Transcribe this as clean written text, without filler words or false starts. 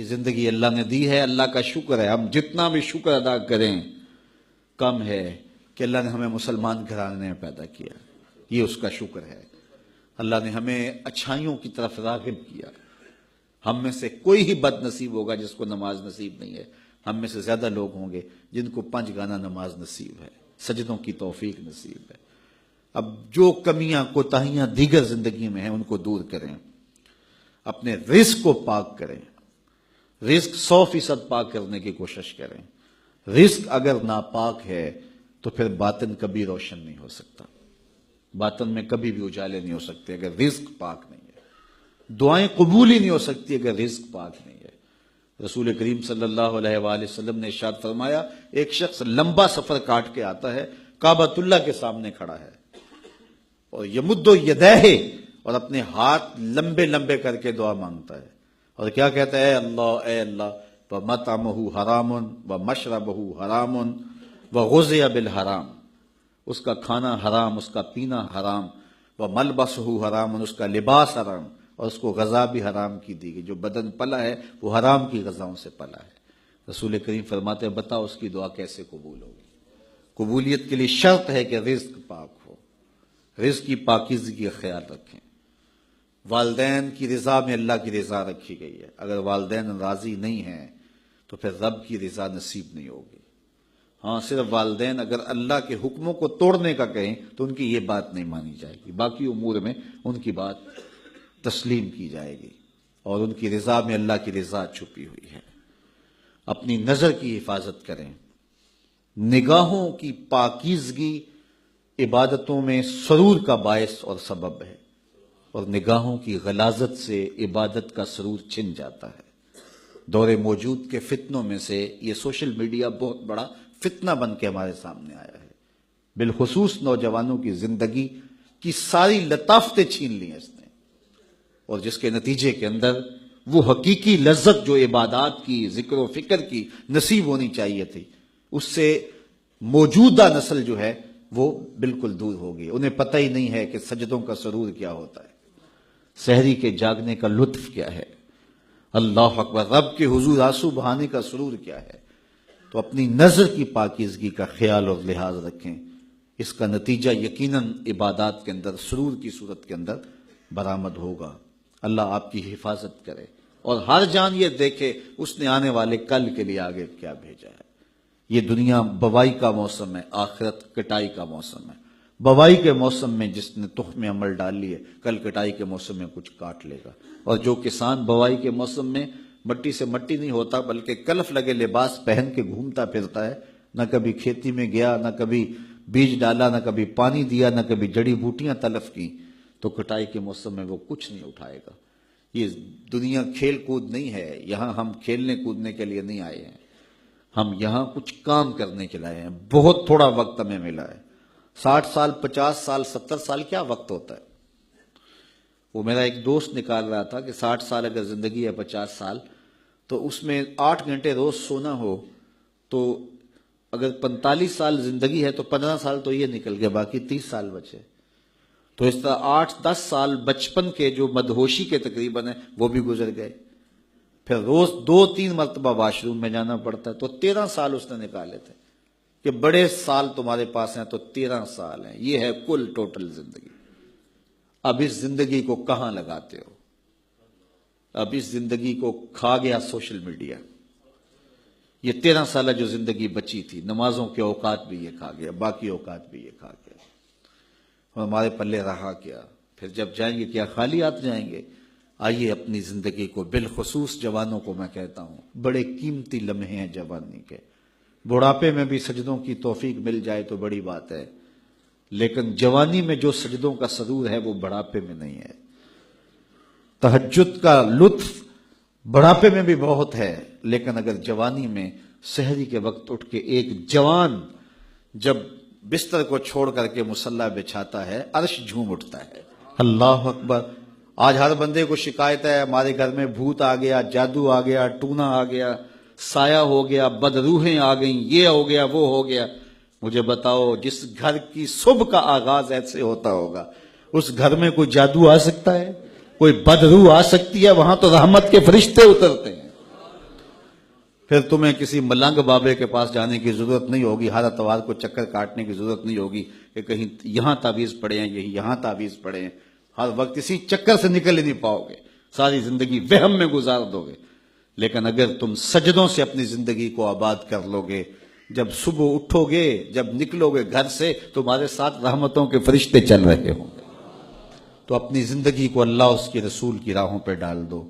زندگی اللہ نے دی ہے، اللہ کا شکر ہے، ہم جتنا بھی شکر ادا کریں کم ہے کہ اللہ نے ہمیں مسلمان گھرانے میں پیدا کیا، یہ اس کا شکر ہے۔ اللہ نے ہمیں اچھائیوں کی طرف راغب کیا۔ ہم میں سے کوئی ہی بد نصیب ہوگا جس کو نماز نصیب نہیں ہے، ہم میں سے زیادہ لوگ ہوں گے جن کو 5 گانا نماز نصیب ہے، سجدوں کی توفیق نصیب ہے۔ اب جو کمیاں کوتاہیاں دیگر زندگی میں ہیں ان کو دور کریں، اپنے رزق کو پاک کریں، رزق 100% پاک کرنے کی کوشش کریں۔ رزق اگر ناپاک ہے تو پھر باطن کبھی روشن نہیں ہو سکتا، باطن میں کبھی بھی اجالے نہیں ہو سکتے اگر رزق پاک نہیں ہے، دعائیں قبول ہی نہیں ہو سکتی اگر رزق پاک نہیں ہے۔ رسول کریم صلی اللہ علیہ وآلہ وسلم نے ارشاد فرمایا، ایک شخص لمبا سفر کاٹ کے آتا ہے، کعبۃ اللہ کے سامنے کھڑا ہے اور یمد یدیہ، اور اپنے ہاتھ لمبے لمبے کر کے دعا مانگتا ہے اور کیا کہتا ہے، اے اللہ وَمَطْعَمُهُ حَرَامٌ وَمَشْرَبُهُ حَرَامٌ وَغُذِيَ بِالْحَرَامِ، اس کا کھانا حرام، اس کا پینا حرام، وَمَلْبَسُهُ حَرَامٌ، اس کا لباس حرام، اور اس کو غذا بھی حرام کی دی گئی، جو بدن پلا ہے وہ حرام کی غذاؤں سے پلا ہے۔ رسول کریم فرماتے ہیں بتاؤ اس کی دعا کیسے قبول ہوگی؟ قبولیت کے لیے شرط ہے کہ رزق پاک ہو، رزق کی پاکیزگی کا خیال رکھیں۔ والدین کی رضا میں اللہ کی رضا رکھی گئی ہے، اگر والدین راضی نہیں ہیں تو پھر رب کی رضا نصیب نہیں ہوگی۔ ہاں، صرف والدین اگر اللہ کے حکموں کو توڑنے کا کہیں تو ان کی یہ بات نہیں مانی جائے گی، باقی امور میں ان کی بات تسلیم کی جائے گی، اور ان کی رضا میں اللہ کی رضا چھپی ہوئی ہے۔ اپنی نظر کی حفاظت کریں، نگاہوں کی پاکیزگی عبادتوں میں سرور کا باعث اور سبب ہے، اور نگاہوں کی غلاظت سے عبادت کا سرور چھن جاتا ہے۔ دور موجود کے فتنوں میں سے یہ سوشل میڈیا بہت بڑا فتنہ بن کے ہمارے سامنے آیا ہے، بالخصوص نوجوانوں کی زندگی کی ساری لطافتیں چھین لی ہیں اس نے، اور جس کے نتیجے کے اندر وہ حقیقی لذت جو عبادات کی، ذکر و فکر کی نصیب ہونی چاہیے تھی، اس سے موجودہ نسل جو ہے وہ بالکل دور ہو گئی۔ انہیں پتہ ہی نہیں ہے کہ سجدوں کا سرور کیا ہوتا ہے، سحری کے جاگنے کا لطف کیا ہے، اللہ اکبر، رب کے حضور آنسو بہانے کا سرور کیا ہے۔ تو اپنی نظر کی پاکیزگی کا خیال اور لحاظ رکھیں، اس کا نتیجہ یقیناً عبادات کے اندر سرور کی صورت کے اندر برآمد ہوگا۔ اللہ آپ کی حفاظت کرے، اور ہر جان یہ دیکھے اس نے آنے والے کل کے لیے آگے کیا بھیجا ہے۔ یہ دنیا بوائی کا موسم ہے، آخرت کٹائی کا موسم ہے۔ بوائی کے موسم میں جس نے تخم عمل ڈال لی ہے، کل کٹائی کے موسم میں کچھ کاٹ لے گا، اور جو کسان بوائی کے موسم میں مٹی سے مٹی نہیں ہوتا بلکہ کلف لگے لباس پہن کے گھومتا پھرتا ہے، نہ کبھی کھیتی میں گیا، نہ کبھی بیج ڈالا، نہ کبھی پانی دیا، نہ کبھی جڑی بوٹیاں تلف کی، تو کٹائی کے موسم میں وہ کچھ نہیں اٹھائے گا۔ یہ دنیا کھیل کود نہیں ہے، یہاں ہم کھیلنے کودنے کے لیے نہیں آئے ہیں، ہم یہاں کچھ کام کرنے کے لائے ہیں۔ بہت تھوڑا وقت ہمیں ملا ہے، 60 سال 50 سال 70 سال کیا وقت ہوتا ہے؟ وہ میرا ایک دوست نکال رہا تھا کہ 60 سال اگر زندگی ہے 50 سال تو اس میں 8 گھنٹے روز سونا ہو، تو اگر 45 سال زندگی ہے تو 15 سال تو یہ نکل گیا، باقی 30 سال بچے۔ تو اس طرح 8-10 سال بچپن کے جو مدہوشی کے تقریباً ہیں وہ بھی گزر گئے، پھر روز 2-3 مرتبہ واش روم میں جانا پڑتا ہے، تو 13 سال اس نے نکالے تھے کہ بڑے سال تمہارے پاس ہیں، تو 13 سال ہیں، یہ ہے کل ٹوٹل زندگی۔ اب اس زندگی کو کہاں لگاتے ہو؟ اب اس زندگی کو کھا گیا سوشل میڈیا۔ یہ 13 سالہ جو زندگی بچی تھی، نمازوں کے اوقات بھی یہ کھا گیا، باقی اوقات بھی یہ کھا گیا، ہمارے پلے رہا کیا؟ پھر جب جائیں گے کیا خالی ہاتھ جائیں گے؟ آئیے اپنی زندگی کو، بالخصوص جوانوں کو میں کہتا ہوں، بڑے قیمتی لمحے ہیں جوانی کے، بڑھاپے میں بھی سجدوں کی توفیق مل جائے تو بڑی بات ہے، لیکن جوانی میں جو سجدوں کا سرور ہے وہ بڑھاپے میں نہیں ہے۔ تہجد کا لطف بڑھاپے میں بھی بہت ہے، لیکن اگر جوانی میں سحری کے وقت اٹھ کے ایک جوان جب بستر کو چھوڑ کر کے مصلی بچھاتا ہے، عرش جھوم اٹھتا ہے۔ اللہ اکبر! آج ہر بندے کو شکایت ہے ہمارے گھر میں بھوت آ گیا، جادو آ گیا، ٹونا آ گیا، سایہ ہو گیا، بدروحیں آ گئیں، یہ ہو گیا، وہ ہو گیا۔ مجھے بتاؤ، جس گھر کی صبح کا آغاز ایسے ہوتا ہوگا، اس گھر میں کوئی جادو آ سکتا ہے؟ کوئی بدروح آ سکتی ہے؟ وہاں تو رحمت کے فرشتے اترتے ہیں۔ پھر تمہیں کسی ملنگ بابے کے پاس جانے کی ضرورت نہیں ہوگی، ہر اتوار کو چکر کاٹنے کی ضرورت نہیں ہوگی کہ کہیں یہاں تعویذ پڑے ہیں، یہاں تعویذ پڑے ہیں. ہر وقت اسی چکر سے نکل ہی نہیں پاؤ گے، ساری زندگی وہم میں گزار دو گے. لیکن اگر تم سجدوں سے اپنی زندگی کو آباد کر لو گے، جب صبح اٹھو گے، جب نکلو گے گھر سے، تمہارے ساتھ رحمتوں کے فرشتے چل رہے ہوں گے. تو اپنی زندگی کو اللہ اس کے رسول کی راہوں پہ ڈال دو.